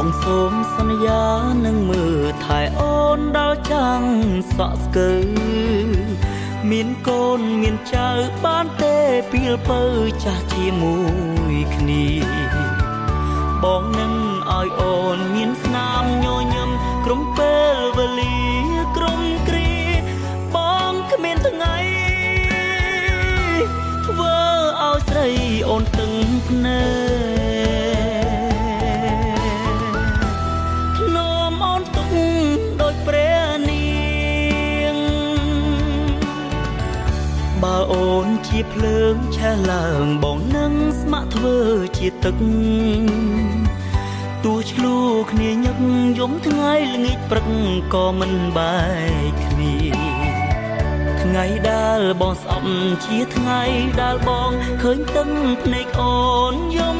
បងសូមសន្យានឹងមើលថែអូនដល់ចាំងសក់ស្កើមានកូនមានចៅបានទេពីលពៅចាស់ជាមួយគ្នាបងនឹងឲ្យអូនមានស្នាមញញឹមក្រុមពេលវេលាក្រុមគ្រាបងគ្មានថ្ងៃធ្វើឲ្យស្រីអូនទឹងភ្នែកធ្នមអូនទុកដូចព្រះនាងបើអូនជាភ្លើងឆេះឡើងបងនឹងស្ម័គ្រធ្វើជាទឹកទោះឆ្លូគ្នាញឹកយំថ្ងៃល្ងាចព្រឹកក៏មិនបែកគ្នាថ្ងៃដែលបងស្អប់ជាថ្ងៃដែលបងឃើញទឹកភ្នែកអូនយំ